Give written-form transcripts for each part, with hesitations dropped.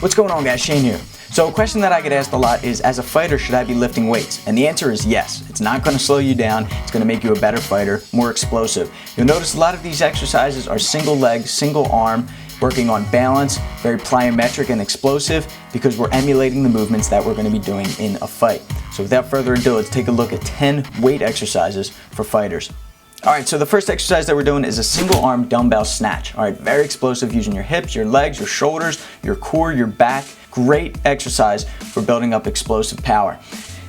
What's going on, guys? Shane here. So a question that I get asked a lot is, as a fighter, should I be lifting weights? And the answer is yes. It's not going to slow you down. It's going to make you a better fighter, more explosive. You'll notice a lot of these exercises are single leg, single arm, working on balance, very plyometric and explosive, because we're emulating the movements that we're going to be doing in a fight. So without further ado, let's take a look at 10 weight exercises for fighters. Alright, so the first exercise that we're doing is a single arm dumbbell snatch. Alright, very explosive, using your hips, your legs, your shoulders, your core, your back. Great exercise for building up explosive power.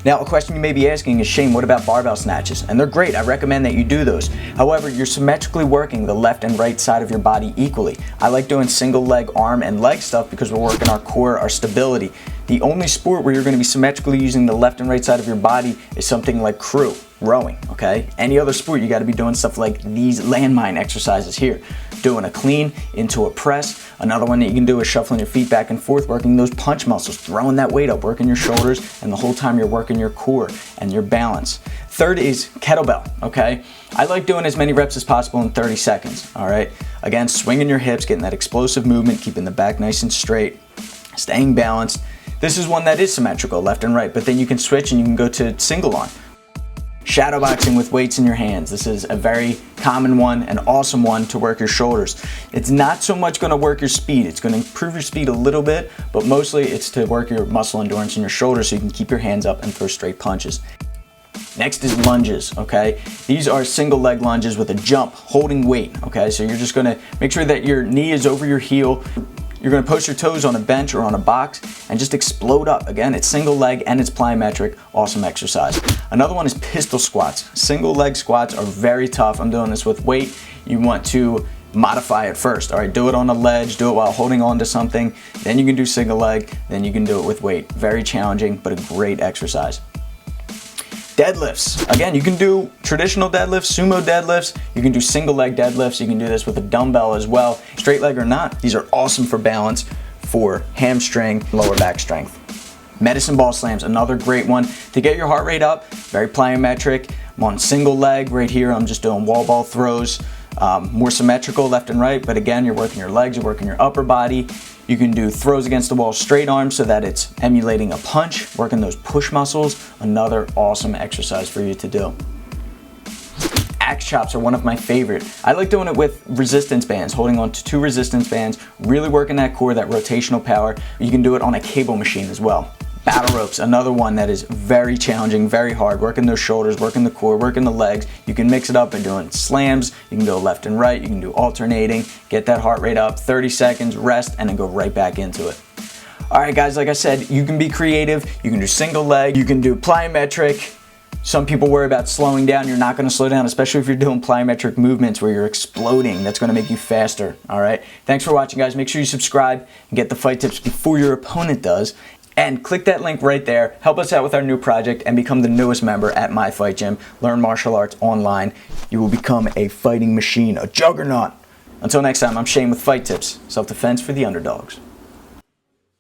Now, a question you may be asking is, Shane, what about barbell snatches? And they're great. I recommend that you do those. However, you're symmetrically working the left and right side of your body equally. I like doing single leg arm and leg stuff because we're working our core, our stability. The only sport where you're going to be symmetrically using the left and right side of your body is something like crew, rowing, okay? Any other sport, you got to be doing stuff like these landmine exercises here. Doing a clean into a press. Another one that you can do is shuffling your feet back and forth, working those punch muscles, throwing that weight up, working your shoulders, and the whole time you're working your core and your balance. Third is kettlebell, okay? I like doing as many reps as possible in 30 seconds, all right? Again, swinging your hips, getting that explosive movement, keeping the back nice and straight, staying balanced. This is one that is symmetrical, left and right, but then you can switch and you can go to single arm. Shadowboxing with weights in your hands. This is a very common one, an awesome one to work your shoulders. It's not so much going to work your speed. It's going to improve your speed a little bit, but mostly it's to work your muscle endurance in your shoulders so you can keep your hands up and throw straight punches. Next is lunges, okay? These are single leg lunges with a jump, holding weight, okay? So you're just going to make sure that your knee is over your heel. You're going to post your toes on a bench or on a box and just explode up. Again, it's single leg and it's plyometric. Awesome exercise. Another one is pistol squats. Single leg squats are very tough. I'm doing this with weight. You want to modify it first. All right, do it on a ledge, do it while holding on to something. Then you can do single leg, then you can do it with weight. Very challenging, but a great exercise. Deadlifts. Again, you can do traditional deadlifts, sumo deadlifts. You can do single leg deadlifts. You can do this with a dumbbell as well. Straight leg or not, these are awesome for balance, for hamstring, lower back strength. Medicine ball slams, another great one. To get your heart rate up, very plyometric. I'm on single leg right here. I'm just doing wall ball throws. More symmetrical left and right, but again, you're working your legs, you're working your upper body. You can do throws against the wall straight arm so that it's emulating a punch, working those push muscles. Another awesome exercise for you to do. Axe chops are one of my favorite. I like doing it with resistance bands, holding on to 2 resistance bands, really working that core, that rotational power. You can do it on a cable machine as well. Battle ropes, another one that is very challenging, very hard, working those shoulders, working the core, working the legs. You can mix it up by doing slams, you can go left and right, you can do alternating, get that heart rate up, 30 seconds, rest, and then go right back into it. All right, guys, like I said, you can be creative, you can do single leg, you can do plyometric. Some people worry about slowing down. You're not going to slow down, especially if you're doing plyometric movements where you're exploding. That's going to make you faster, all right? Thanks for watching, guys. Make sure you subscribe and get the fight tips before your opponent does. And click that link right there. Help us out with our new project and become the newest member at My Fight Gym. Learn martial arts online. You will become a fighting machine, a juggernaut. Until next time, I'm Shane with Fight Tips, self-defense for the underdogs.